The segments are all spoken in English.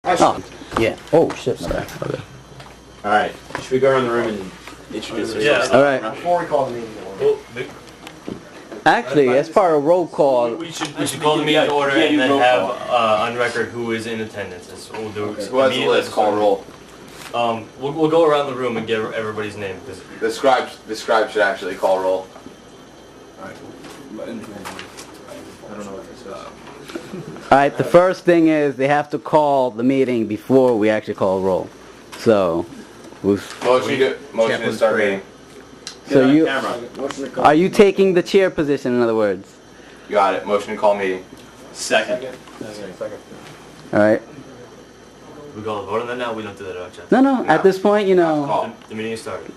Oh, yeah. Oh, shit. My bad. Okay. Alright, should we go around the room and introduce ourselves? Yeah. All right. Before we call the meeting. Actually, as part of roll call, We should call the meeting to order and then have on record who is in attendance. That's what we'll do. Okay. Who has the list? Call roll. We'll go around the room and get everybody's name. The scribe should actually call roll. I don't know what this is. all right, the first thing is they have to call the meeting before we actually call roll. So, Motion to start meeting. so you, Motion to call. are you taking the chair position, in other words? You got it. Motion to call meeting. Second. All right. We call a vote on that now? We don't do that, don't you? No, no, at this point, you know, Call. The meeting is started.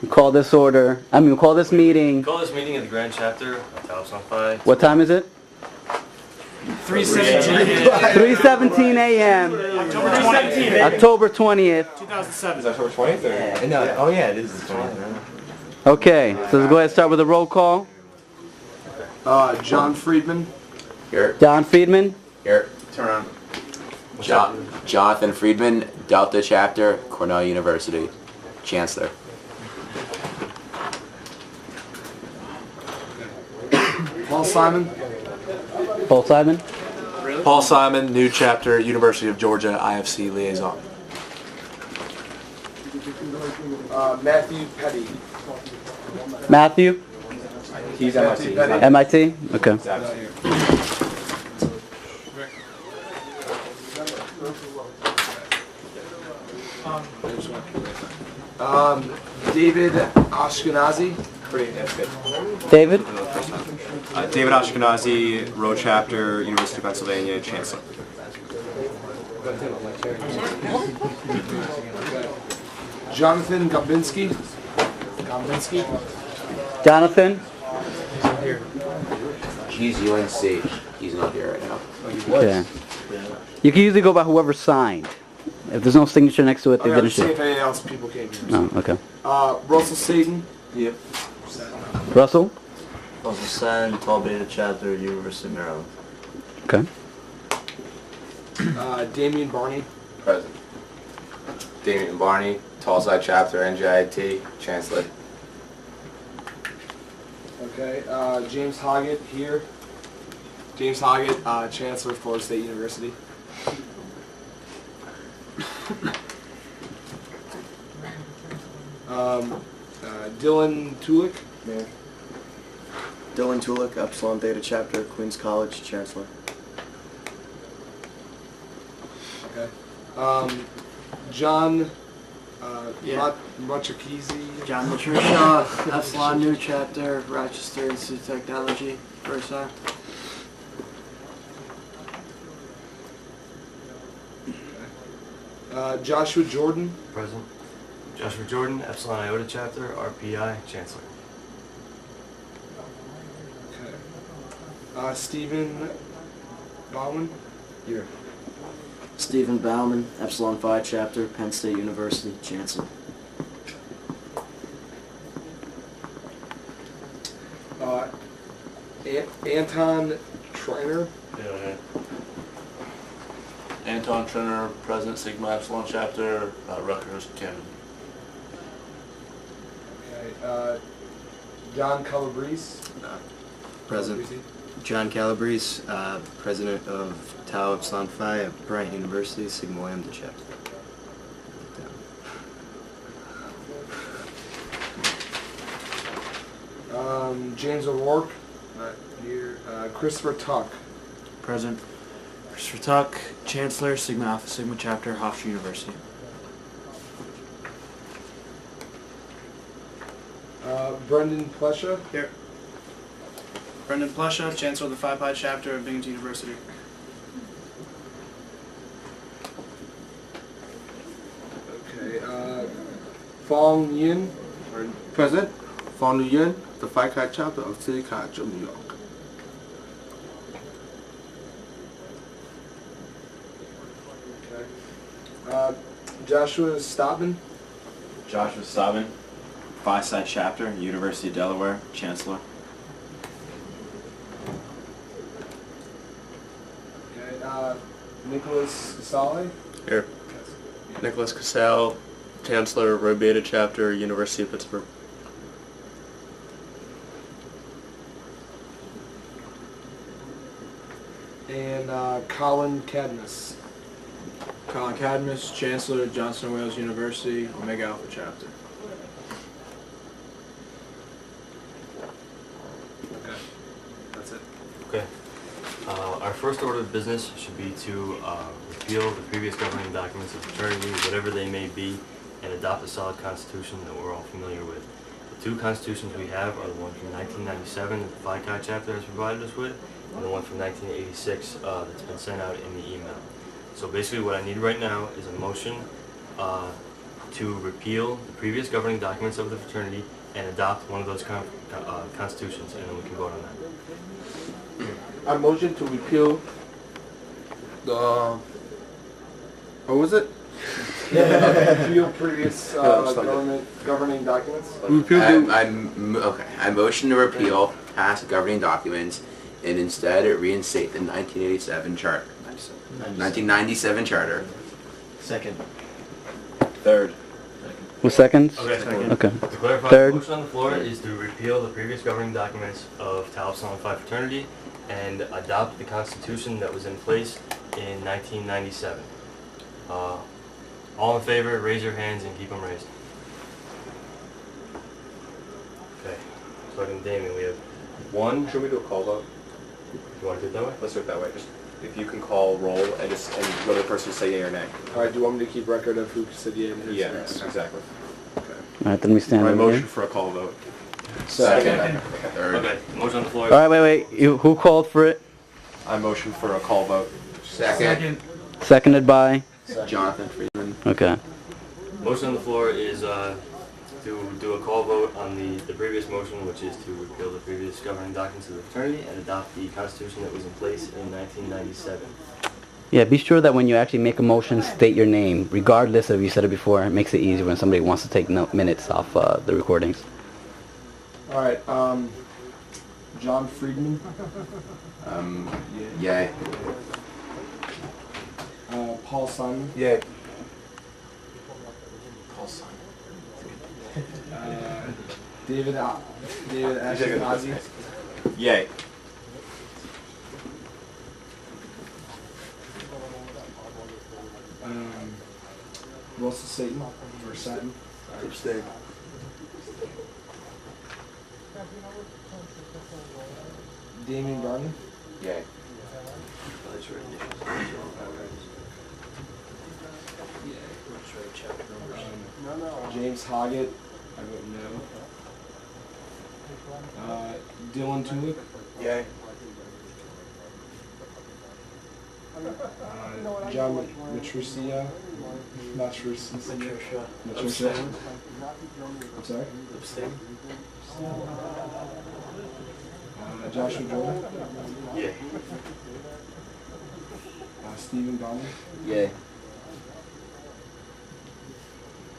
we call this order, call this meeting. Call this meeting at the Grand Chapter of Tau Epsilon Phi. What time is it? 3:17 a.m. October 20th. 2007. Is that October 20th? Or? No. Oh yeah, it is the 20th. Okay, so let's go ahead and start with a roll call. John Friedman. Here. Don Friedman. Here. Turn around. Jonathan Friedman, Delta Chapter, Cornell University, Chancellor. Paul Simon. Paul Simon. Paul Simon, New Chapter, University of Georgia, IFC Liaison. Matthew Petty. Matthew. He's MIT. MIT. Okay. David Ashkenazi. David. David Ashkenazi, Row Chapter, University of Pennsylvania, Chancellor. Jonathan Gambinski. Jonathan. He's UNC. He's not here right now. Okay. You can usually go by whoever signed. If there's no signature next to it, they Okay, didn't let's see shoot. if any else people came here. Oh, okay. Russell Sagan. Yep. Russell. Russell San, Tau Beta Chapter, University of Maryland. Okay. Damian Barney. Present. Damian Barney, Tall Side Chapter, NJIT, Chancellor. Okay. James Hoggett here. James Hoggett, Chancellor of Florida State University. Dylan Tulik. Mayor. Dylan Tulik, Epsilon Theta Chapter, Queens College, Chancellor. Okay. John Machakizi. John Matricia, Epsilon New Chapter, Rochester Institute of Technology, Versailles. Joshua Jordan. Present. Joshua Jordan, Epsilon Iota Chapter, RPI, Chancellor. Okay. Stephen Bauman. Here. Stephen Bauman, Epsilon Phi Chapter, Penn State University, Chancellor. Anton Treiner. Yeah. Anton Trenner, President Sigma Epsilon Chapter, Rutgers, Canada. Okay. John Calabrese. Present. John Calabrese, President of Tau Epsilon Phi at Bryant University, Sigma Lambda Chapter. James O'Rourke. Here. Christopher Tuck. Present. Christopher Tuck, Chancellor, Sigma Alpha Sigma Chapter, Hofstra University. Brendan Plesha. Here. Brendan Plesha, Chancellor of the Phi Pi Chapter of Binghamton University. Okay. Fong Yin. Present. Fong Nguyen, the Phi Chi Chapter of City College of New York. Okay. Joshua Stopman. Joshua Stobin, Phi Side Chapter, University of Delaware, Chancellor. Okay. Nicholas Casale. Here. Nicholas Cassell, Chancellor, Rho Beta Chapter, University of Pittsburgh. And Colin Cadmus. Colin Cadmus, Chancellor, Johnson Wales University, Omega Alpha Chapter. Okay, that's it. Okay. Our first order of business should be to repeal the previous governing documents of fraternity, whatever they may be, and adopt a solid constitution that we're all familiar with. The two constitutions we have are the one from 1997 that the Phi Chi chapter has provided us with, and the one from 1986 that's been sent out in the email. So basically what I need right now is a motion to repeal the previous governing documents of the fraternity and adopt one of those constitutions, and then we can vote on that. I motion to repeal the. What was it? Repeal previous governing documents. Repeal I motion to repeal past governing documents and instead reinstate the 1987 charter. 1997 charter. Second. Third. Who seconds? Okay. Okay. To clarify, Third. the motion on the floor is to repeal the previous governing documents of Tau Epsilon Phi fraternity and adopt the constitution that was in place in 1997. All in favor, raise your hands and keep them raised. Okay. Starting Damien, we have one. Should we do a call vote? You want to do it that way? Let's do it that way. Just if you can call roll and just and let the person say yea or nay. All right, do you want me to keep record of who said yea and who Yeah, said nay? exactly. All right, then we stand My over motion here. for a call vote. Second. Third. Okay. Motion on the floor. All right, wait. Who called for it? I motion for a call vote. Second. Seconded by? Jonathan Friedman. Okay. Motion on the floor is to do a call vote on the previous motion, which is to repeal the previous governing documents of the fraternity and adopt the constitution that was in place in 1997. Yeah, be sure that when you actually make a motion, state your name, regardless of you said it before. It makes it easier when somebody wants to take minutes off the recordings. All right, John Friedman. Yay. Paul Simon. Yeah. David Ashkenazi. Yay. Russell Satan or Satin. Abstain. Damien Barney. Yay. James Hoggett. I vote no. Dylan Tulick. Yay. John Matrusia. Matrusia. Matrusia. I'm sorry? Joshua Jordan. Yeah. Stephen Bonner. Yay.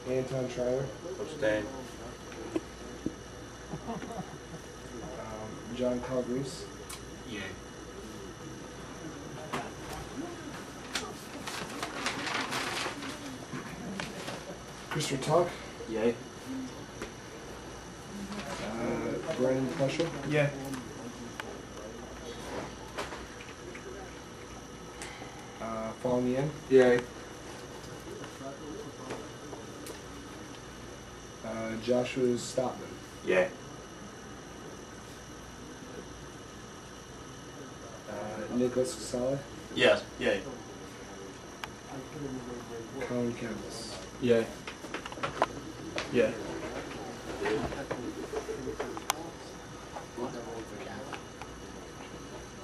Anton Schreier. Abstain. John Calabrese. Christopher Tuck. Yay. Brandon Fletcher. Yeah. Fong Yen. Yay. Joshua Stotman. Yay. Nicholas Casale. Yes. Yay. Colin Campbell. Yay. Yeah.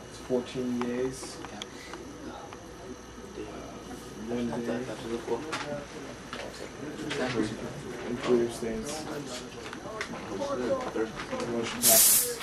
It's 14 yeas. One day. And 3 abstains. Motion passes.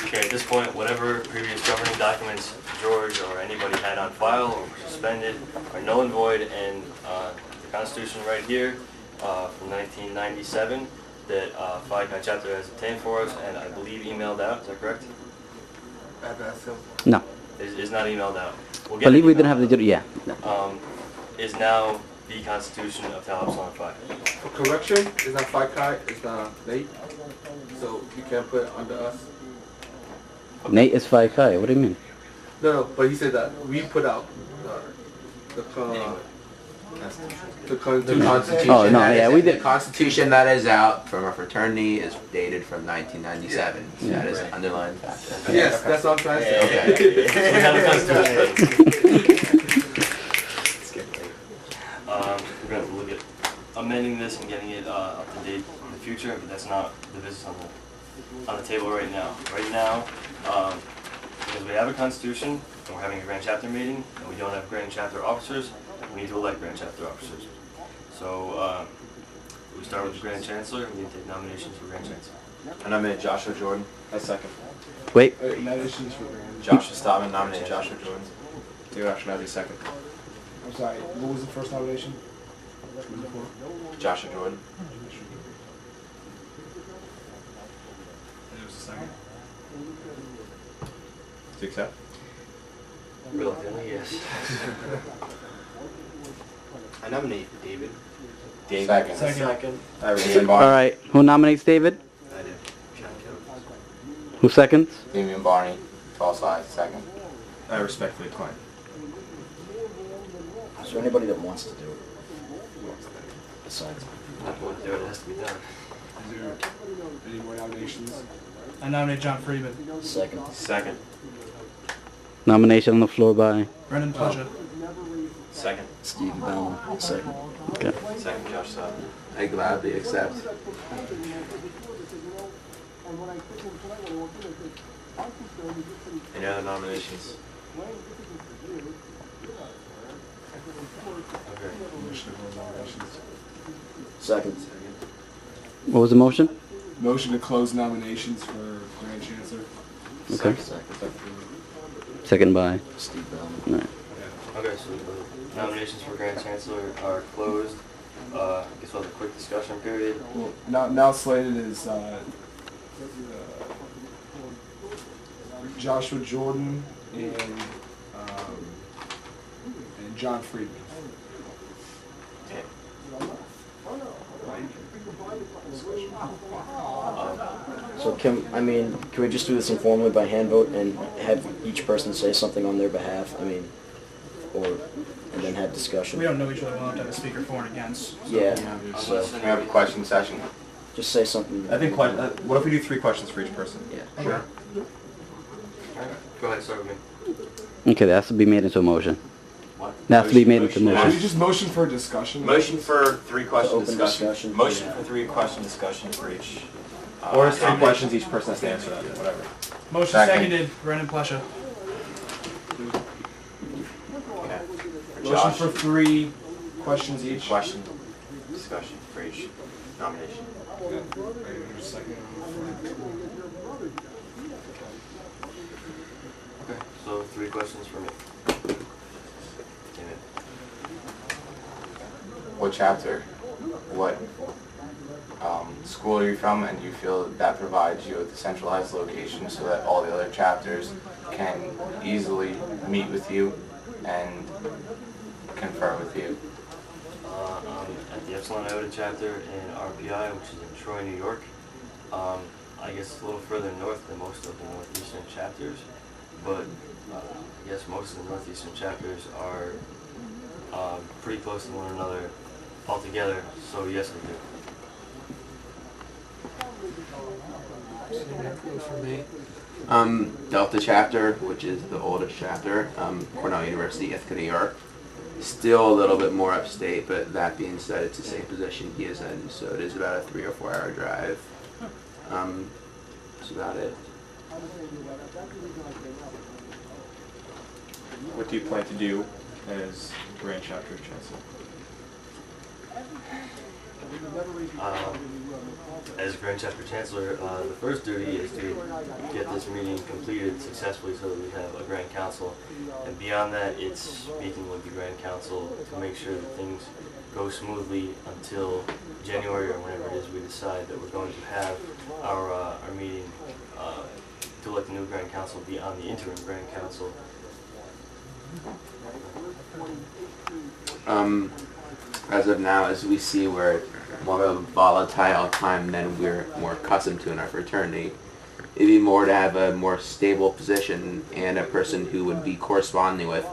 Okay, at this point, whatever previous governing documents George or anybody had on file or were suspended are null and void, and the Constitution right here from 1997 that Phi Chi chapter has obtained for us and I believe emailed out. Is that correct? No. Is not emailed out. We'll I get believe it we didn't emailed have the... Yeah. out. Is now the Constitution of Tau Epsilon Phi. For correction, it's not Phi Chi, it's Nate. So you can't put it under us. Nate is Phi Chi. What do you mean? No, but he said that we put out the Constitution. Oh, no, yeah, we The did. Constitution that is out from our fraternity is dated from 1997. So that is an underlined fact. Yes, that's what I'm trying to say. Okay. We have a Constitution. We're going to look at amending this and getting it up to date in the future, but that's not the business on the table right now. Right now, because we have a Constitution and we're having a Grand Chapter meeting and we don't have Grand Chapter officers, we need to elect Grand Chapter officers. So we start with the Grand Chancellor and we take nominations for Grand Chancellor. I nominate Joshua Jordan. I second. Wait. Nominations for Grand. Joshua Stopman nominate Joshua Jordan. Theo Ashkenazi second. I'm sorry, what was the first nomination? Joshua Jordan. There was a second. Do you accept? Reluctantly, yes. I nominate David. Second. Second. Damian All Barney. right. Who nominates David? I do. Who seconds? Damian Barney, tall side, second. I respectfully decline. Is there anybody that wants to do it? Besides, Not going to do it, it has to be done. Is there any more nominations? I nominate John Friedman. second. Second. Nomination on the floor by... Brennan Pleasure. Second. Steve Bellman, second. Okay. Second, Josh Stopman. I gladly accept. Any other nominations? Second. What was the motion? Motion to close nominations for Grand Chancellor. Okay. Second. Second by... Steve Bellman. All right. Okay, so the nominations for Grand Chancellor are closed. I guess we'll have a quick discussion period. Well, now slated is Joshua Jordan and John Friedman. So can we just do this informally by hand vote and have each person say something on their behalf? I mean, and then have discussion. We don't know each other well enough to have a speaker for and against. So. Yeah. So We have a question session. just say something. I think, what if we do 3 questions for each person? Yeah. Sure. Go ahead, start with me. Okay, that has to be made into a motion. What? That has to be made into a Should we motion. just motion for discussion? Motion for 3 question open discussion. discussion. Motion Yeah. for 3 question discussion for each. Or it's 3 questions, each person has to answer that, whatever. Motion Second. seconded, Brennan Pleasure. Okay. For Motion Josh, for 3 questions each. question discussion for each nomination. Okay, so 3 questions for me. David. What chapter? What school are you from, and do you feel that provides you with a centralized location so that all the other chapters can easily meet with you and confer with you? I'm at the Epsilon Iota chapter in RPI, which is in Troy, New York. I guess a little further north than most of the northeastern chapters, but I guess most of the northeastern chapters are pretty close to one another altogether, so yes, I do. Delta chapter, which is the oldest chapter, Cornell University, Ithaca, New York. Still a little bit more upstate, but that being said, it's the same position he is in, so it is about a 3 or 4 hour drive. That's about it. What do you plan to do as Grand Chapter Chancellor? As Grand Chapter Chancellor, the first duty is to get this meeting completed successfully so that we have a Grand Council. And beyond that, it's speaking with the Grand Council to make sure that things go smoothly until January or whenever it is we decide that we're going to have our meeting to let the new Grand Council be on the interim Grand Council. As of now, as we see, we're more of a volatile time than we're more accustomed to in our fraternity. It'd be more to have a more stable position and a person who would be corresponding with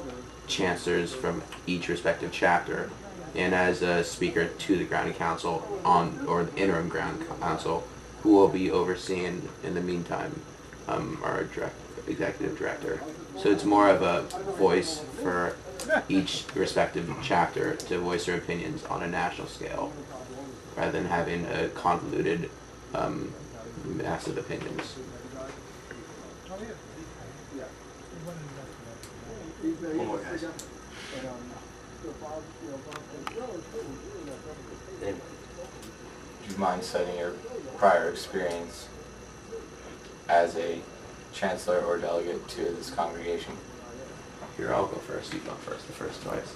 chancellors from each respective chapter, and as a speaker to the Ground Council or the interim Ground Council, who will be overseeing in the meantime our executive director. So it's more of a voice for each respective chapter to voice their opinions on a national scale, rather than having a convoluted, massive opinions. One more, guys. David. Do you mind citing your prior experience as a chancellor or delegate to this congregation? Here, I'll go first. You go first. The first twice.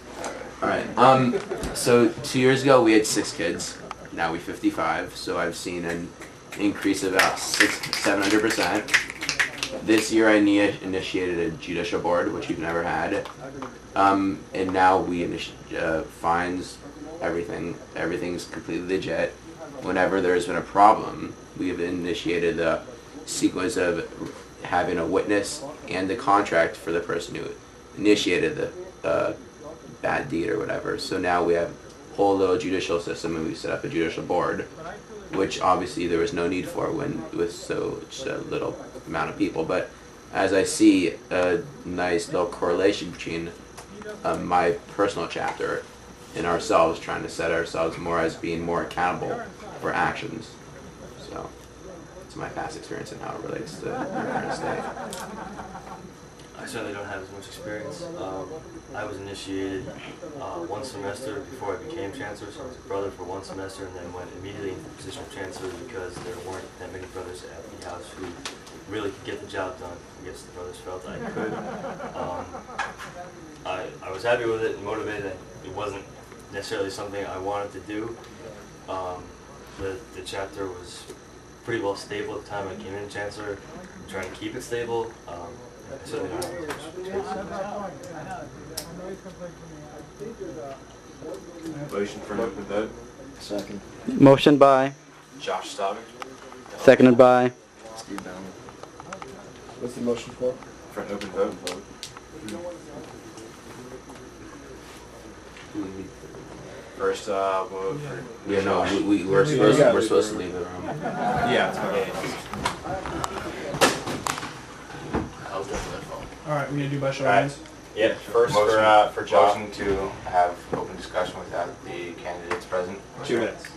All right. So 2 years ago we had 6 kids. Now we 55. So I've seen an increase of about 700%. This year I initiated a judicial board, which we've never had, and now we fines everything. Everything's completely legit. Whenever there's been a problem, we have initiated the sequence of having a witness and the contract for the person who initiated the bad deed or whatever. So now we have a whole little judicial system, and we set up a judicial board, which obviously there was no need for with such a little amount of people. But as I see a nice little correlation between my personal chapter and ourselves, trying to set ourselves more as being more accountable for actions. So it's my past experience and how it relates to the current state. I certainly don't have as much experience. I was initiated one semester before I became chancellor, so I was a brother for one semester and then went immediately into the position of chancellor because there weren't that many brothers at the house who really could get the job done. I guess the brothers felt I could. I was happy with it and motivated. It wasn't necessarily something I wanted to do. The chapter was pretty well stable at the time I came in chancellor. I'm trying to keep it stable. I certainly don't have much experience. Motion for an open vote. Second. Motion by, Josh Staubing. seconded by. Steve Bauman. What's the motion for? For an open vote. First, we'll vote for. Yeah, no, we're supposed to leave the room. Yeah, it's okay. Alright, we're gonna do by show of Alright. hands. Yeah, first for Josh. Motion to have open discussion without the candidates present. 2 minutes.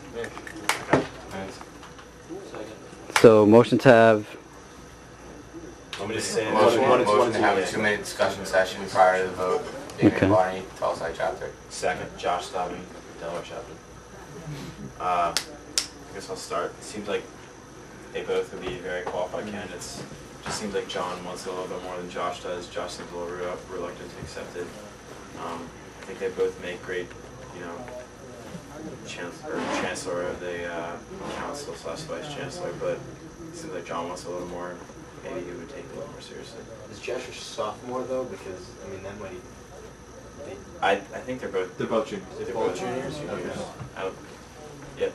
Minutes. So motion to have, Let me just say Motion one to have a 2-minute discussion session prior to the vote. David Okay. Barney, Tulsa chapter. Second, Josh Staubing, Delaware chapter. I guess I'll start. It seems like they both would be very qualified candidates. Just seems like John wants it a little bit more than Josh does. Josh seems a little reluctant to accept it. I think they both make great, chancellor of the council / vice chancellor, but it seems like John wants a little more. Maybe he would take it a little more seriously. Is Josh a sophomore though? Because then when I think they're both juniors. they're both juniors. Okay. Yeah.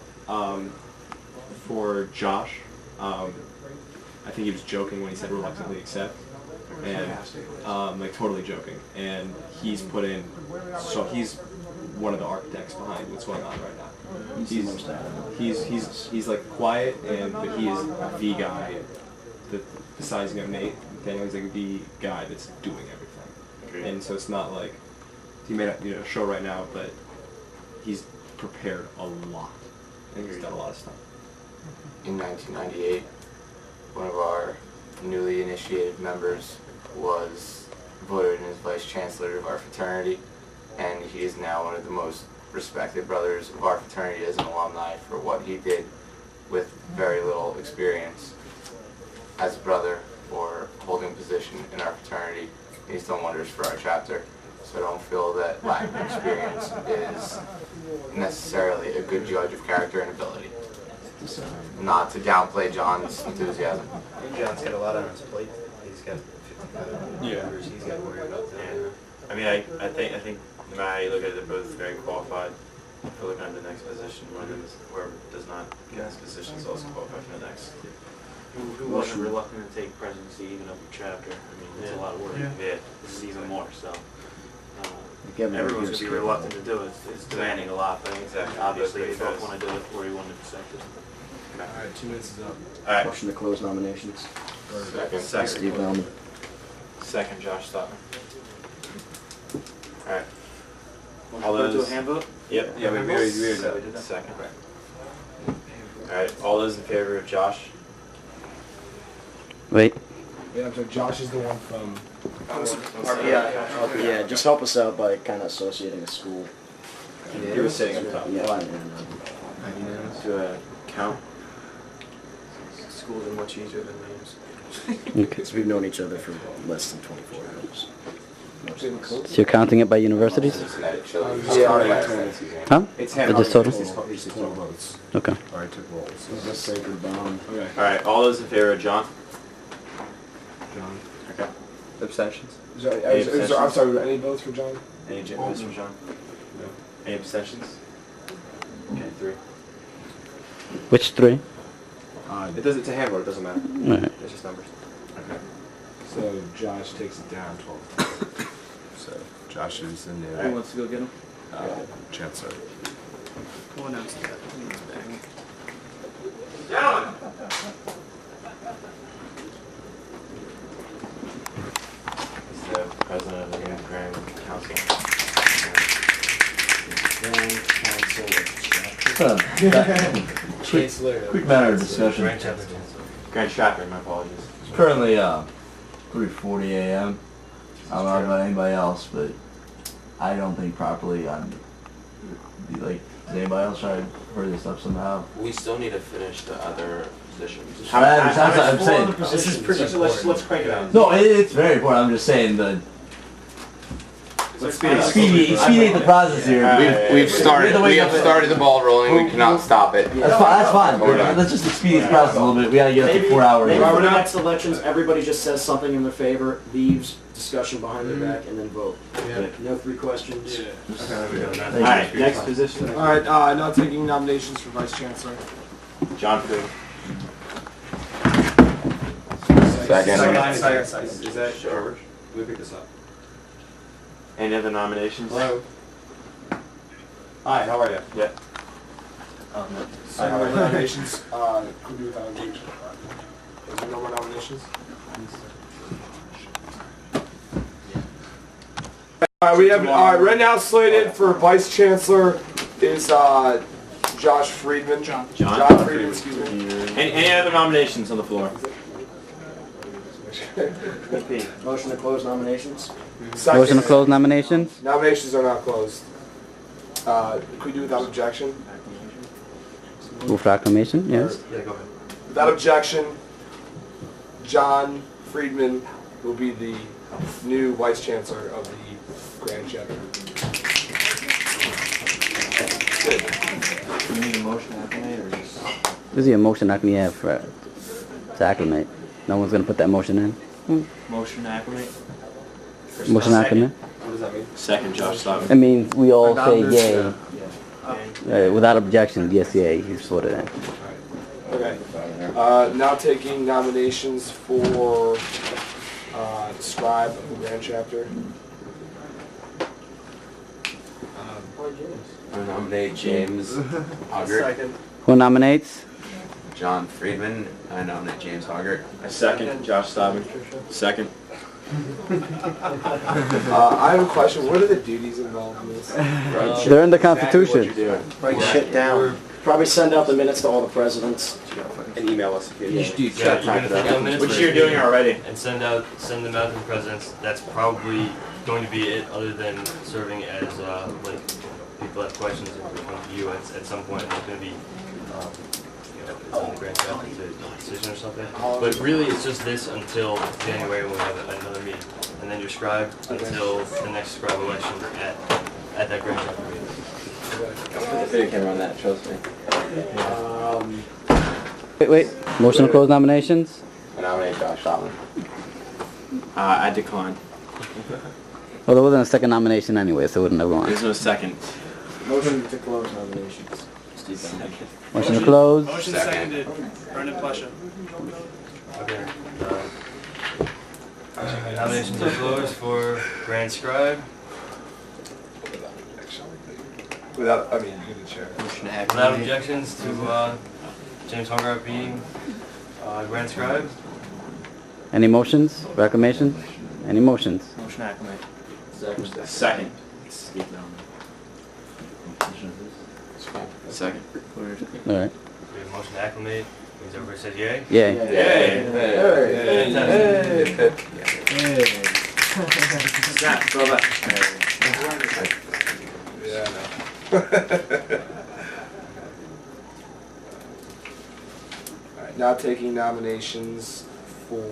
For Josh, I think he was joking when he said reluctantly accept, and totally joking. And he's put in, so he's one of the architects behind what's going on right now. He's like quiet, but he is the guy. Besides Nate, Daniel's like the guy that's doing everything. Agreed. And so it's not like he may not show right now, but he's prepared a lot, and he's done a lot of stuff. In 1998, one of our newly initiated members was voted in as vice chancellor of our fraternity, and he is now one of the most respected brothers of our fraternity as an alumni for what he did with very little experience as a brother or holding a position in our fraternity. He's done wonders for our chapter. So I don't feel that lack of experience is necessarily a good judge of character and ability. Not to downplay John's enthusiasm. John's got a lot on his plate. He's got 55 members he's got to worry about. I mean, I think no matter how you look at it, they're both very qualified for looking at the next position. One of them is, whoever does not get this position is also qualified for the next. Who wasn't reluctant to take presidency even of a chapter? I mean, it's a lot of work. Yeah. This is even more, so. Everyone's Everyone's going to be reluctant to do it. It's demanding a lot, but Exactly. obviously they both want to do it where he wanted to accept it. Alright, 2 minutes is up. Alright. Motion to close nominations. Second. Steve Bellman. Second, Josh Stockman. Alright. Want All to go to a those- hand vote? Yep. Yeah, we already did that. Second. Alright, all those in favor of Josh? Wait. Yeah, I'm sorry, Josh is the one from... Yeah, just help us out by kind of associating a school. You were saying up top. Yeah. To a count? Schools are much easier than names. Because we've known each other for less than 24 hours. So you're counting it by universities? Huh? It's Or just total? It's total votes. Okay. Or I took rolls. That's sacred bond. Okay. Alright, all those in favor of John? John. Okay. Abstentions? I'm sorry, any votes for John? Any votes for John? No. Any abstentions? Okay, 3. Which 3? It's a hand vote, it doesn't matter. Alright. It's just numbers. Okay. So Josh takes it down 12. So Josh is the new Who wants to go get him? chancellor. We'll announce that. Gentlemen! This is the president of the new Grand Council. Chancellor. Quick matter of discussion. Grand Chapter, my apologies. It's currently 3:40 a.m. I don't know about anybody else, but I don't think properly on. Like, does anybody else try to hurry this up somehow? We still need to finish the other positions. I'm saying. This is pretty important. Let's crank it out. No, it's very important. I'm just saying the. Expedite the process here. We have started the ball rolling. We cannot stop it. That's fine. Let's just expedite the process a little bit. We gotta get up to 4 hours. Maybe for the next elections, everybody just says something in their favor, leaves discussion behind their back, and then vote. Yeah. No 3 questions. Alright, next position. Alright, now taking nominations for Vice Chancellor. John Fu. Second. Is that George? Let me pick this up. Any other nominations? Hello. Hi, how are you? Yeah. So no more nominations. Could do without objection. Is there no more nominations? Alright, we have right now slated for Vice Chancellor is Josh Friedman. John Friedman, excuse me. Any other nominations on the floor? Motion to close nominations. Second. Motion to close nominations? Nominations are now closed. Could we do without objection? Move for acclamation, yes. Yeah, go ahead. Without objection, John Friedman will be the new Vice Chancellor of the Grand Chapter. Do you need a motion to acclimate or just? This is a motion I can have for, to acclimate. No one's gonna put that motion in. Motion to acclimate? Motion to acclimate? What does that mean? Second, Josh Stockman. I mean, we all say yay. Yeah. Without objection, yes, yay. He's voted in. Okay. Now taking nominations for Scribe of the Grand Chapter. I nominate James Hoggart. Second. Who nominates? John Friedman. I nominate James Hoggart. Second, Josh Stockman. Second. I have a question. What are the duties involved in this? They're in the Constitution. Write shit down. Probably send out the minutes to all the presidents. And email us if you Yeah, you're gonna fill out minutes Which for you're doing already. and send them out to the presidents. That's probably going to be it, other than serving as like people have questions, it will come to you at some point. It's going to be, it's on the grand chapter to make a decision or something. But really, it's just this until January when we have another meeting, and then your scribe until the next scribe election at that grand chapter meeting. The video camera on that, trust me. Wait. Motion to close nominations? I nominate Josh Dolan. I decline. Well, there wasn't a second nomination anyway, so it wouldn't have gone. There's no second. Motion to close nominations. Steve Ballmer. Motion to close? Motion seconded. Brendan Plesha. Okay. Nominations are closed for Grand Scribe. Without, I mean, you're the chair. Without objections to James Hungardt being Grand Scribe. Any motions? Reclamations? Any motions? Motion to acclimate. Second. Steve Ballmer. Second. All right. We have a motion to acclimate. Means everybody says yay? Yay. Yay. Snap, throw that. Yeah, I know. Alright, now taking nominations for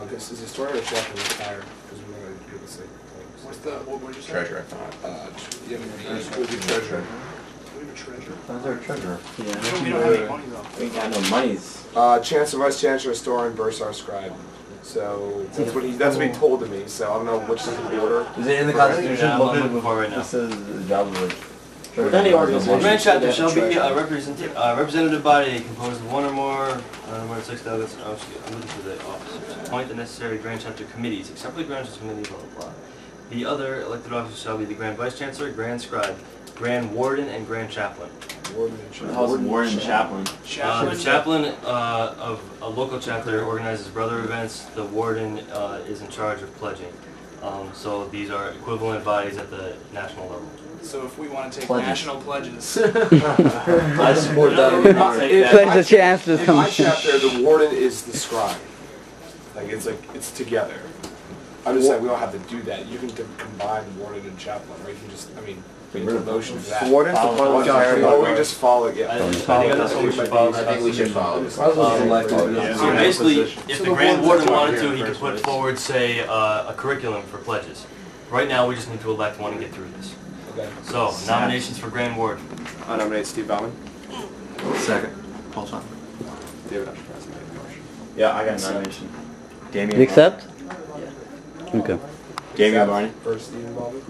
this is historian or chapter retire because we're going to do this thing. What's the, what would you say? Treasurer. Yeah, we'll do treasurer. We have a treasurer. How's our treasurer? We don't have any money though. We ain't got no monies. Chancellor, Vice Chancellor, historian, Bursar, scribe. So that's what he told to me. So I don't know which is the order. Is it in the Constitution? Yeah, I'm looking for it right now. This says the job of the With any organization. Grand chapter shall be representative body composed of one or more than 6 delegates. I'm looking for the officers. Appoint the necessary grand chapter committees, except for the grand chapter committee, blah, blah, blah. The other elected officers shall be the Grand Vice Chancellor, Grand Scribe, Grand Warden, and Grand Chaplain. How's Warden and Chaplain? The chaplain of a local chapter organizes brother events. The warden is in charge of pledging. So these are equivalent bodies at the national level. So if we want to take Pledges. national pledges, I support that. Pledge the chances. In my chapter, the warden is the scribe. It's together. I'm just saying we don't have to do that. You can combine warden and chaplain, right? You can just, make a motion for that. Warden's the parliamentarian. Or we just follow it, yeah. I think that's what we should follow. I think we should follow this. So basically, if the Grand Warden wanted to, he could put forward, say, a curriculum for pledges. Right now, we just need to elect one and get through this. Okay. So, nominations for Grand Warden. I nominate Steve Ballmer. Second. Paul Son. David Usher made the motion. Yeah, I got a nomination. Damian. You accept? Yeah. Okay. Damian Barney. First Stephen Ballmer.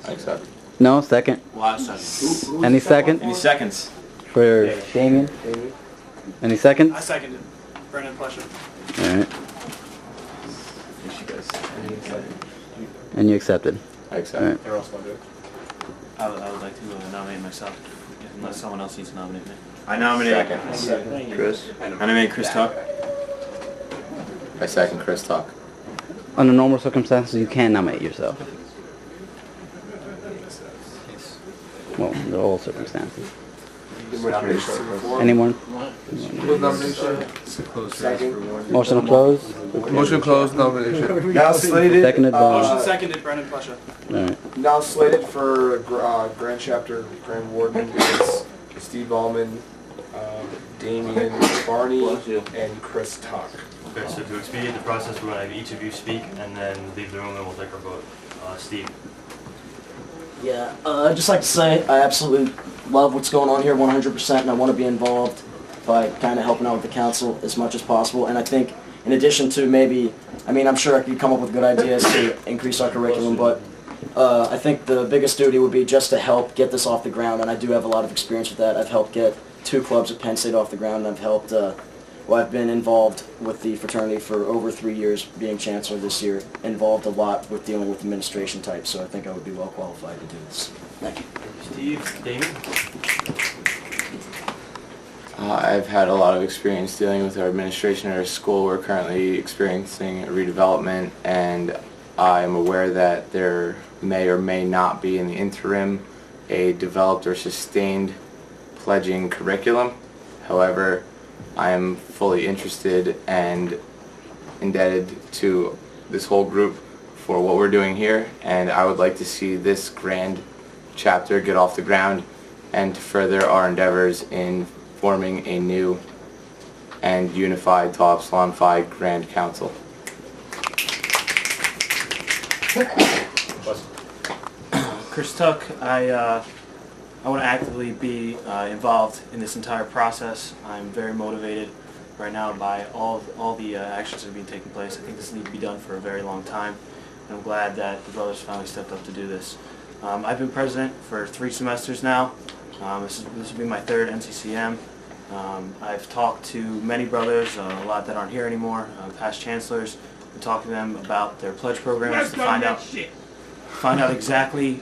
I accept. No, second. Last second. Any second? Any seconds? For Damien? Any second? I seconded. Brendan Plesha. Alright. And you accepted? I accept. Alright. Everyone else want to do it? I would like to nominate myself, unless someone else needs to nominate me. I nominate Chris. I nominate Chris Tuck. I second Chris Tuck. Under normal circumstances, you can nominate yourself. Well, under all circumstances. Any more? Motion to close? Motion closed, nomination. Now slated. Seconded by... Motion seconded. Brendan Plesha. Alright. Now slated for Grand Chapter, Grand Warden is Steve Ballman, Damian Barney, and Chris Tuck. Okay, so to expedite the process, we're going to have each of you speak and then leave the room and we'll take our vote. Steve. Yeah, I'd just like to say I absolutely love what's going on here 100%, and I want to be involved by kind of helping out with the council as much as possible. And I think in addition to maybe, I'm sure I could come up with good ideas to increase our curriculum, but I think the biggest duty would be just to help get this off the ground, and I do have a lot of experience with that. I've helped get 2 clubs at Penn State off the ground, and I've helped, I've been involved with the fraternity for over 3 years, being chancellor this year, involved a lot with dealing with administration types, so I think I would be well qualified to do this. Thank you. Steve, Damon? I've had a lot of experience dealing with our administration at our school. We're currently experiencing a redevelopment, and I'm aware that there may or may not be in the interim a developed or sustained pledging curriculum. However, I am fully interested and indebted to this whole group for what we're doing here, and I would like to see this grand chapter get off the ground and to further our endeavors in forming a new and unified Tau Epsilon Phi Grand Council. Chris Tuck, I want to actively be involved in this entire process. I'm very motivated right now by all the actions that have been taking place. I think this needs to be done for a very long time, and I'm glad that the brothers finally stepped up to do this. I've been president for 3 semesters now. This will be my 3rd NCCM. I've talked to many brothers, a lot that aren't here anymore, past chancellors, and talked to them about their pledge programs to find out exactly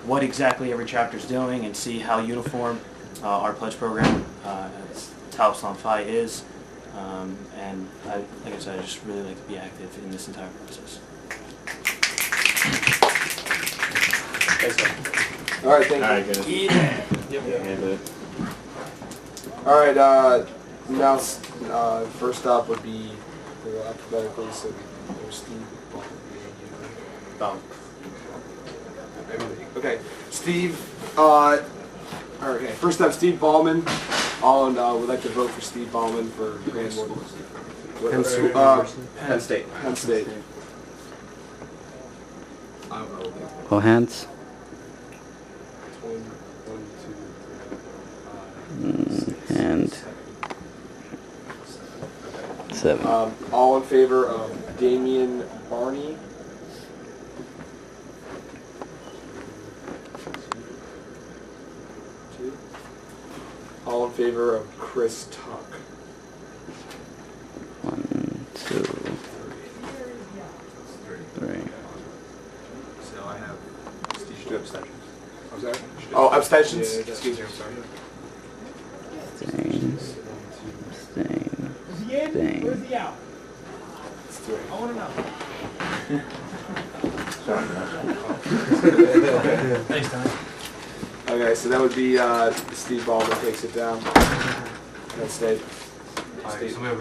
what exactly every chapter is doing and see how uniform our pledge program as Tau Epsilon Phi is. And like I said, I just really like to be active in this entire process. All right, thank you. All right, guys. Yep. All right, now first up would be alphabetically, so there's Steve. Okay, Steve. Okay, first up, Steve Ballman. All would like to vote for Steve Ballman for Grand Warden. Penn State. Penn State. All hands. 1, 2, 3, And 7. all in favor of Damian Barney? All in favor of Chris Tuck? 1, 2, 3. So I have Steve. Do abstentions? I'm sorry? Oh, abstentions. Yeah, Excuse me, I'm sorry. Abstain. Abstain. Where's he out? It's 3. I want to know. Thanks, Tom. Okay, so that would be Steve Ballman takes it down. Penn State. So we have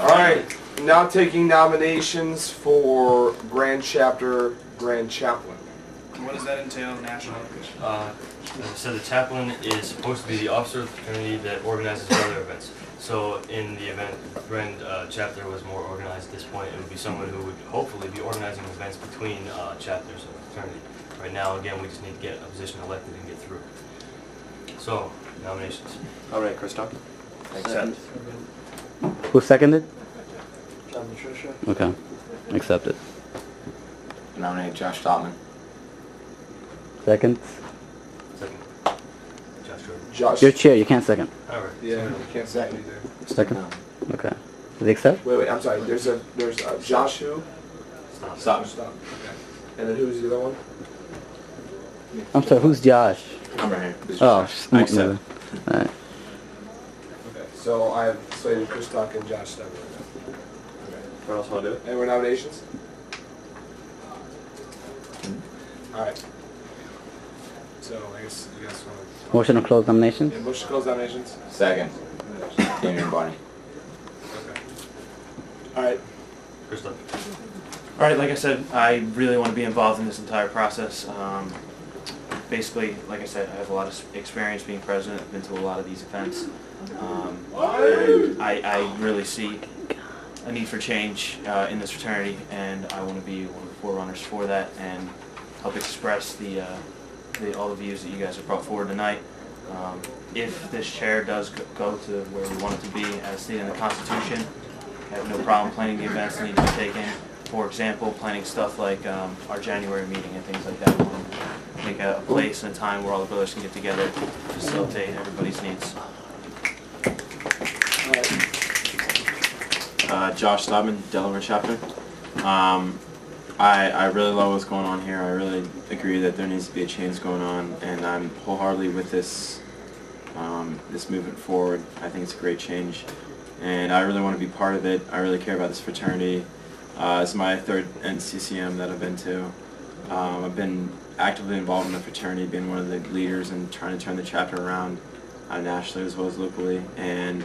All right, now taking nominations for Grand Chapter, Grand Chaplain. What does that entail, national? As I said, the chaplain is supposed to be the officer of the fraternity that organizes other events. So in the event the Grand chapter was more organized at this point, it would be someone who would hopefully be organizing events between chapters of the fraternity. Right now, again, we just need to get a position elected and get through. So, nominations. All right, Chris Tuck. Accept. Who seconded? John Patricia. Okay. Accepted. Nominate Josh Topman. Second? Second. Josh Jordan. Josh. Your chair, you can't second. All right. Yeah, you can't second either. Second? Okay. Did they accept? Wait, I'm sorry. There's Josh who? Stop. Stop. Okay. And then who's the other one? I'm sorry, who's Josh? I'm right here. Oh, I accept. Alright. Okay. So I have slated Chris Tuck and Josh Stemmer. What else want to do it? Any more nominations? All right. So I guess you guys want to. Motion to close nominations? Yeah, motion to close nominations. Second, Damian Barney. Okay. All right. Chris Tuck. All right, like I said, I really want to be involved in this entire process. Basically, like I said, I have a lot of experience being president. I've been to a lot of these events. And I really see a need for change in this fraternity, and I want to be one of the forerunners for that and help express all the views that you guys have brought forward tonight. If this chair does go to where we want it to be, as stated in the Constitution, I have no problem planning the events that need to be taken. For example, planning stuff like our January meeting and things like that. We want to make a place and a time where all the brothers can get together to facilitate everybody's needs. Josh Stodman, Delaware chapter. I really love what's going on here. I really agree that there needs to be a change going on, and I'm wholeheartedly with this this movement forward. I think it's a great change, and I really want to be part of it. I really care about this fraternity. It's my 3rd NCCM that I've been to. I've been actively involved in the fraternity, being one of the leaders and trying to turn the chapter around nationally as well as locally. And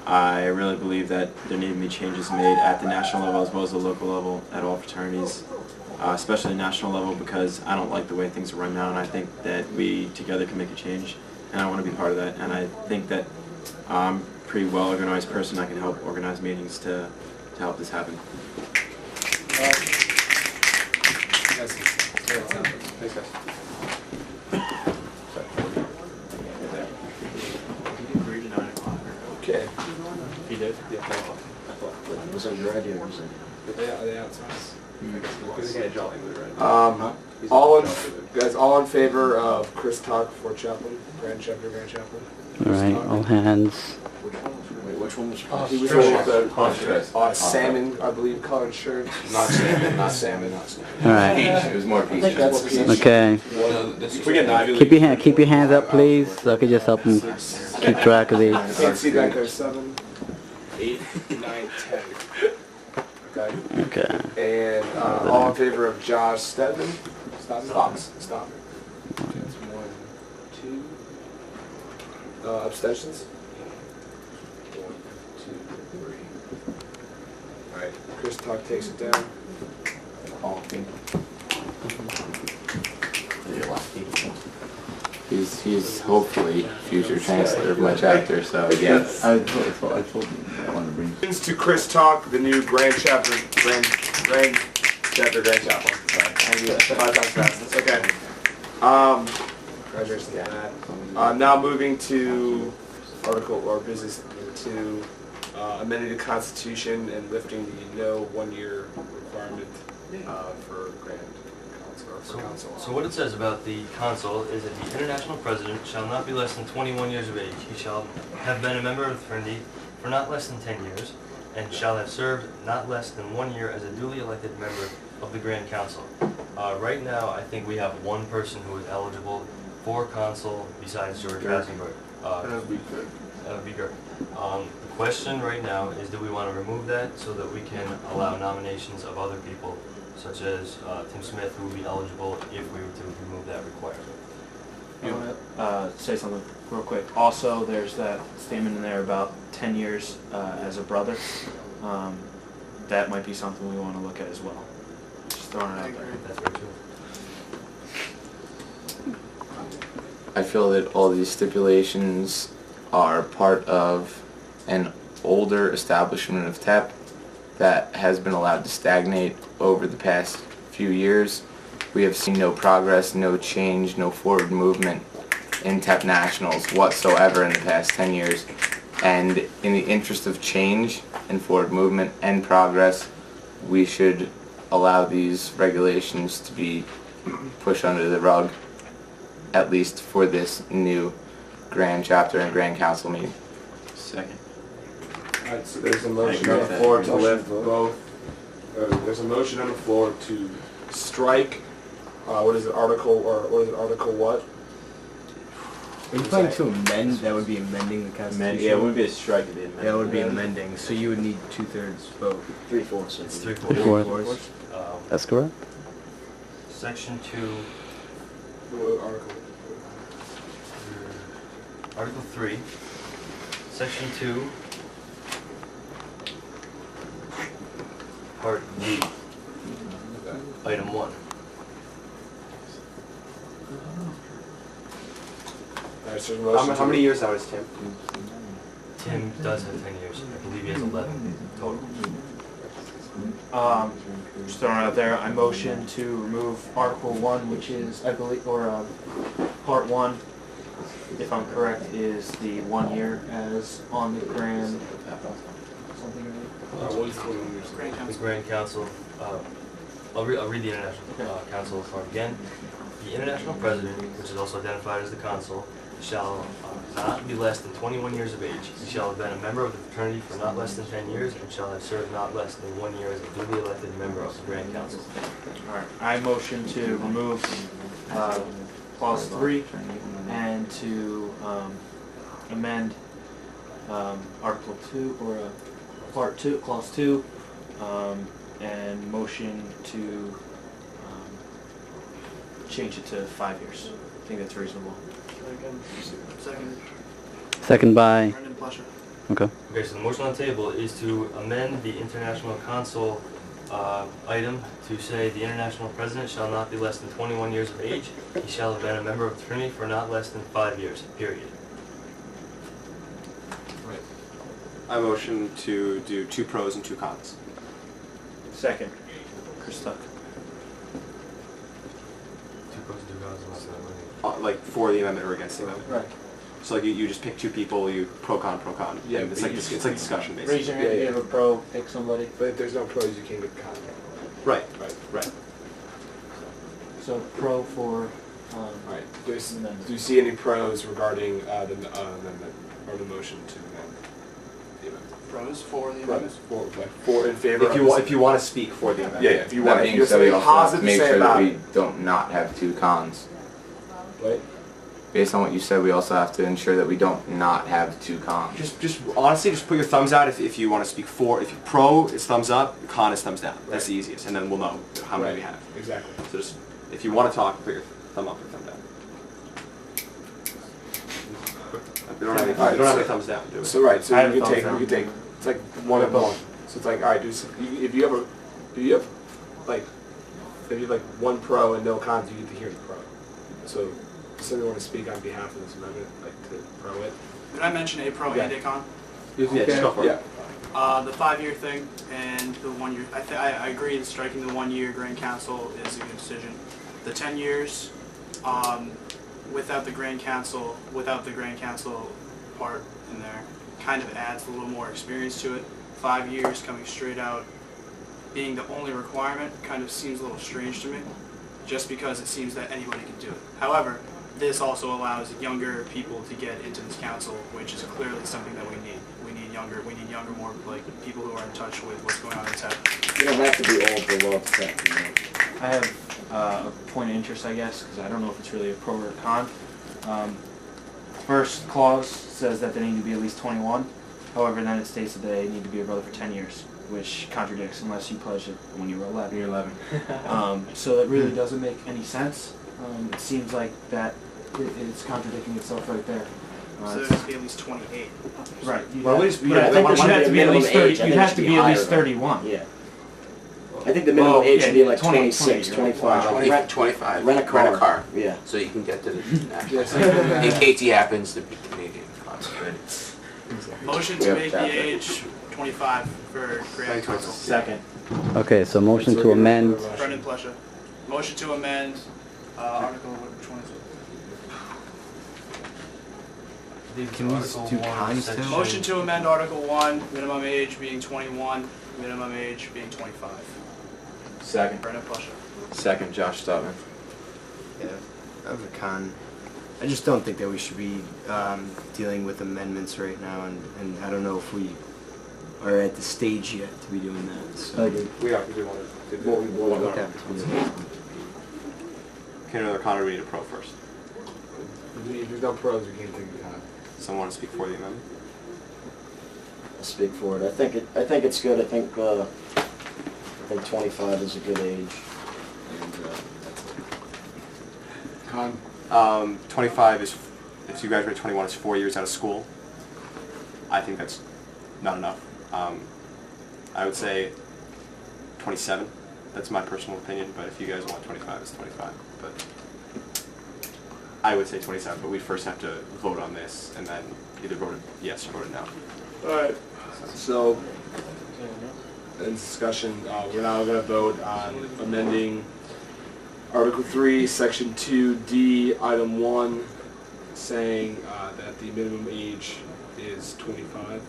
I really believe that there need to be changes made at the national level as well as the local level at all fraternities, especially national level, because I don't like the way things are run now, and I think that we together can make a change, and I want to be part of that. And I think that I'm a pretty well organized person. I can help organize meetings to help this happen. Thanks, guys. Okay. He did? Yeah. Was that your idea or was it? Yeah, it's nice. All in favor of Chris Tuck for chaplain, grand chaplain? All right, all hands. Wait, which one was He was the salmon, I believe, colored shirt. Not salmon, not salmon, not salmon. All right. It was more I think peach. that's peach. Okay. We get an Keep your hands up, please, so I can just help them keep track of these. Can't see back there. 7, 8, 9, 10. Okay. Okay. And all in favor of Josh Stedman? Stop. 1, 2. Abstentions? 1, 2, 3. All right. Chris Tuck takes it down. He's hopefully future chancellor of my chapter, so again. I told him I wanted to bring. To Chris Tuck, the new grand chaplain. Grand chaplain. Sorry. Thank you. 5 times fast. That's okay. Congratulations on that. Now moving to article or business to amending the Constitution and lifting the no 1-year requirement for grand council or for council. So what it says about the consul is that the international president shall not be less than 21 years of age. He shall have been a member of the fraternity for not less than 10 years and shall have served not less than 1 year as a duly elected member of the Grand Council. Right now, I think we have one person who is eligible for consul besides George Hassenberg. That would be good. That would be good. The question right now is, do we want to remove that so that we can allow nominations of other people, such as Tim Smith, who would be eligible if we were to remove that requirement? I want to say something real quick. Also, there's that statement in there about 10 years as a brother. That might be something we want to look at as well. Just throwing it out there. That's very true. I feel that all these stipulations are part of an older establishment of TEP that has been allowed to stagnate over the past few years. We have seen no progress, no change, no forward movement in TEP Nationals whatsoever in the past 10 years. And in the interest of change and forward movement and progress, we should allow these regulations to be pushed under the rug, at least for this new Grand Chapter and Grand Council meeting. Second. Alright, so there's a motion on the floor to lift both. There's a motion on the floor to strike. What is it? Article what? Are you planning to amend? That would be amending the Constitution. Yeah, it wouldn't be a strike, it'd be amendment. That would be amending. So you would need 2/3 vote. 3/4. It's 3/4. 3/4. That's correct. Section 2, What article? Article 3, Section 2, Part D, Item 1. Alright, so there's a motion. How many years out is Tim? Tim does have 10 years. I believe he has 11 total. Just throwing it out there, I motion to remove Article 1, which is, I believe, or Part 1, if I'm correct, is the 1 year as on the Grand... What is the The Grand Council, I'll read the International Council form again. The International President, which is also identified as the Consul, shall not be less than 21 years of age. He shall have been a member of the fraternity for not less than 10 years and shall have served not less than 1 year as a duly elected member of the Grand Council. Alright, I motion to remove Clause 3 and to amend Article 2, or Part 2, Clause 2, and motion to change it to 5 years. I think that's reasonable. Second. Second by. Brendan Plusher. Okay. Okay, so the motion on the table is to amend the international consul item to say the international president shall not be less than 21 years of age. He shall have been a member of the fraternity for not less than 5 years, period. Right. I motion to do 2 pros and 2 cons. Second. Chris Tuck. 2 pros and 2 cons. Like for the amendment or against the amendment. Right. So like you just pick 2 people, you pro con. Yeah, and it's but like you it's like discussion basically. Raise your hand if you have a pro, pick somebody. But if there's no pros, you can't get the con. Right. Right. So pro for, Right. Do amendment. you see any pros regarding the amendment or the motion to amend the amendment? Pros for the Pros amendment? for in favor. If you want to speak for the amendment. Yeah, if you want. That If you being have said, we something also have positive to to make say sure that about we it. don't not have 2 cons. Right. Based on what you said, we also have to ensure that we don't not have 2 cons. Just honestly, just put your thumbs out if you want to speak for. If you pro is thumbs up, con is thumbs down. That's the easiest, and then we'll know how many we have. Exactly. So just if you want to talk, put your thumb up or thumb down. We don't have any thumbs down, do we? So right, so I have you a can take, thumbs you can take, it's like one of one. So it's like, all right, if you have like, if you have like 1 pro and no cons, you get to hear the pro. So, does somebody want to speak on behalf of this amendment, like to pro it? Did I mention a pro and a con? Yeah, just go for it. Yeah. The 5-year thing and the 1 year. I agree that striking the 1 year Grand Council is a good decision. The 10 years, without the Grand Council part in there, kind of adds a little more experience to it. 5 years coming straight out, being the only requirement, kind of seems a little strange to me, just because it seems that anybody can do it. However, this also allows younger people to get into this council, which is clearly something that we need. We need younger, more like people who are in touch with what's going on in TEP. You don't have to be old to love tech, you know. I have a point of interest, I guess, because I don't know if it's really a pro or a con. First clause says that they need to be at least 21. However, then it states that they need to be a brother for 10 years, which contradicts unless you pledged it when you were 11. You're 11. So it really doesn't make any sense. It seems like that it's contradicting itself right there. So it has to be at least 28. Right. Well, we just put it- I think there You'd should have be to a be at minimum least 30. age. I You'd think it have should to be be at higher least than- 31. Yeah. I think the minimum age should be like 26, 25. Like 25. rent a car. Rent a car. Yeah. So you can get to the national. In case he happens to be Canadian. Motion We to have make the chapter. age 25 for Grand Council. Second. Okay, so motion to amend. Brendan Plesha. Motion to amend Article, which one is it? Can we do cons too? Motion to amend Article 1, minimum age being 21, minimum age being 25. Second. Brendan Plesha. Second, Josh Stutman. Yeah, I have a con. I just don't think that we should be dealing with amendments right now, and I don't know if we are at the stage yet to be doing that. So. We are. We do want to do one. Okay. Okay, another con, or we need a pro first. If there's no pros, you can't take the con. Someone want to speak for the amendment? I'll speak for it. I think it's good. I think 25 is a good age. And, Con. 25 is, if you graduate 21, is 4 years out of school. I think that's not enough. I would say 27. That's my personal opinion, but if you guys want 25, it's 25. But I would say 27, but we first have to vote on this, and then either vote it yes or vote it no. Alright, so, in discussion, we're now going to vote on amending Article 3, Section 2D, Item 1, saying that the minimum age is 25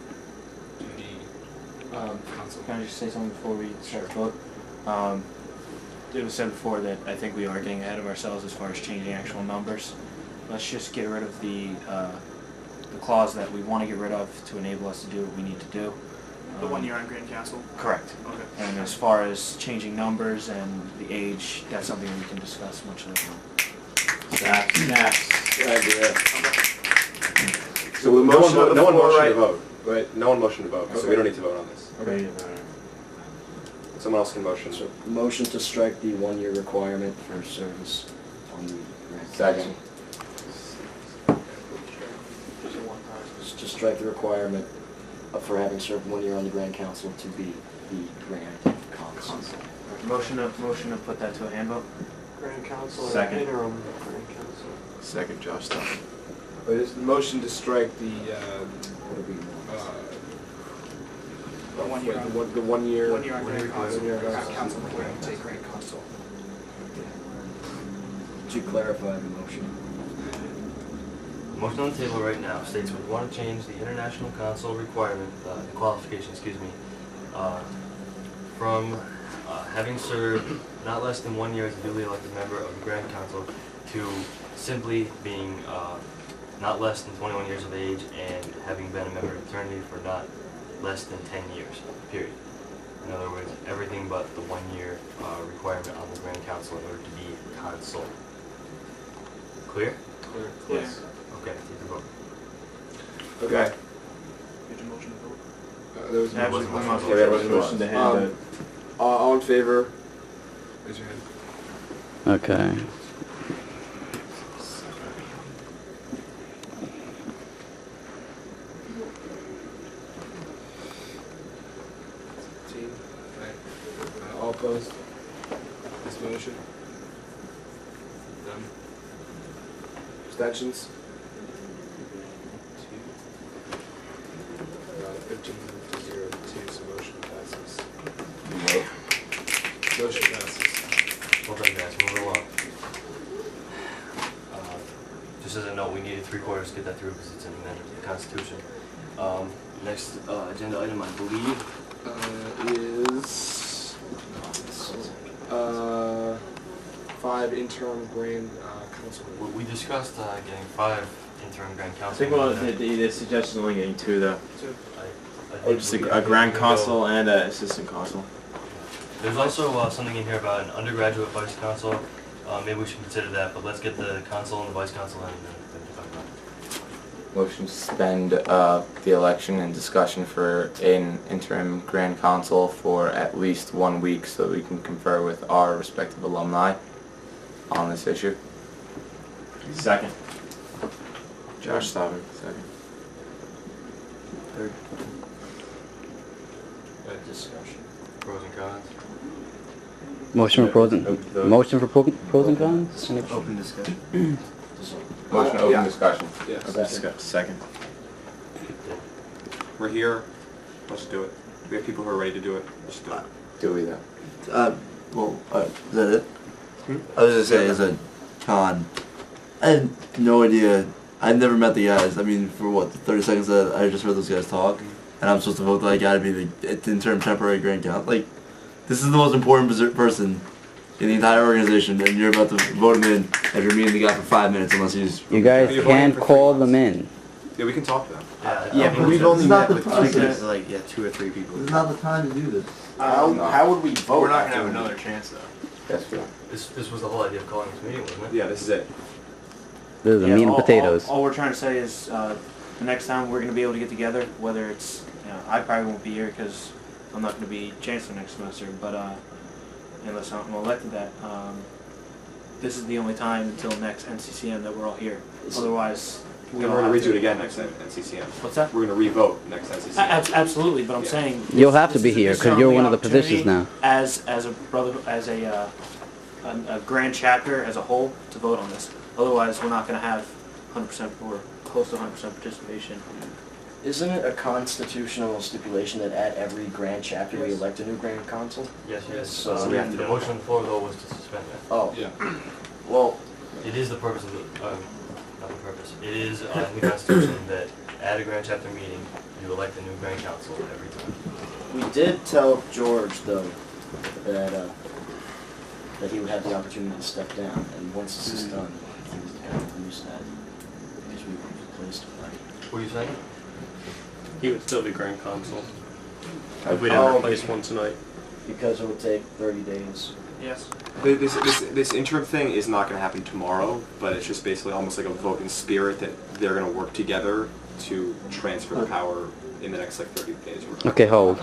to the council. Can I just say something before we start the vote? It was said before that I think we are getting ahead of ourselves as far as changing actual numbers. Let's just get rid of the clause that we want to get rid of to enable us to do what we need to do. The 1 year on Grand Council? Correct. Okay. And as far as changing numbers and the age, that's something we can discuss much later on. Good idea. So the motion on the no one floor, motioned right? to vote. Right. No one motioned to vote, so we Okay. don't need to vote on this. Okay. Someone else can motion. So, motion to strike the 1 year requirement for service on the Grand Second. Council. Just to strike the requirement for having served 1 year on the Grand Council to be the Grand Council. Motion to put that to a hand vote. Grand Council. Second. Interim Grand Council. Second, Josh Stuff. There's the motion to strike the 1 year. the 1 year. 1 year on Grand Council. 1 year on Grand Council before you take Grand Council. To clarify the motion. The motion on the table right now states we want to change the international council requirement, qualification, excuse me, from having served not less than 1 year as a duly elected member of the Grand Council to simply being not less than 21 years of age and having been a member of fraternity for not less than 10 years, period. In other words, everything but the 1 year requirement on the Grand Council in order to be consul. Clear? Clear. Yes. Okay, take the vote. Okay. Did you motion to vote? There was a Actually, motion. motion. Yeah, we have a motion to hand it. All in favor? Raise your hand. Okay. All opposed? This motion? None? Abstentions? 15 to 0 to 2, so motion passes. Motion passes. Well done, guys. Moving along. Just as a note, we needed 3/4 to get that through because it's an amendment to the Constitution. Next agenda item, I believe, Is 5 interim grand council. we discussed getting 5 interim grand I council. think the suggestion is only getting 2 though. I Just a grand consul and an assistant consul. There's also something in here about an undergraduate vice consul. Maybe we should consider that, but let's get the consul and the vice consul in and then talk about it. Motion to suspend the election and discussion for an interim grand council for at least 1 week so we can confer with our respective alumni on this issue. Second. Josh Stavin, second. Third. Discussion. Pros and cons. Motion for pros and pros and cons? Any- Open discussion. Motion to open Yeah. discussion. Yeah. Second. We're here. Let's do it. We have people who are ready to do it. Let's do it. Do we though? Is that it? I was gonna say, as a con, I had no idea. I've never met the guys. I mean, for what, the 30 seconds that I just heard those guys talk, and I'm supposed to vote that I gotta be the interim temporary grand count. Like, this is the most important person in the entire organization, and you're about to vote him in after meeting the guy for 5 minutes, unless he's. You guys can't call them in. Yeah, we can talk to them. Yeah, but we've only It's met not the with process. like 2 or 3 people. This is not the time to do this. How would we vote? We're not gonna have another chance though. That's good. This was the whole idea of calling this meeting, wasn't it? Yeah, this is it. This is the meat and potatoes. All we're trying to say is the next time we're going to be able to get together, whether it's, I probably won't be here because I'm not going to be chancellor next semester, but unless I'm elected that, this is the only time until next NCCM that we're all here. Otherwise, We're going to redo it again next NCCM. What's that? We're going to re-vote next NCCM. Absolutely, but I'm saying You'll have to this be is- here this is because our you're only one of the positions opportunity now. As a brother, as a grand chapter as a whole to vote on this. Otherwise, we're not going to have 100% or close to 100% participation. Isn't it a constitutional stipulation that at every grand chapter we elect a new grand council? Yes, yes. So So we the motion on the floor though was to suspend that. Oh, Yeah. well, It is the purpose of the, not the purpose, it is in the Constitution that at a grand chapter meeting, you elect a new grand council every time. we did tell George though that that he would have the opportunity to step down, and once this is done, he's kind of lose that because we replaced him, right? What are you saying? He would still be grand consul. If we didn't replace one tonight. Because it would take 30 days. Yes. This interim thing is not going to happen tomorrow, but it's just basically almost like a vote in spirit that they're going to work together to transfer the power in the next like 30 days or whatever. Okay, hold.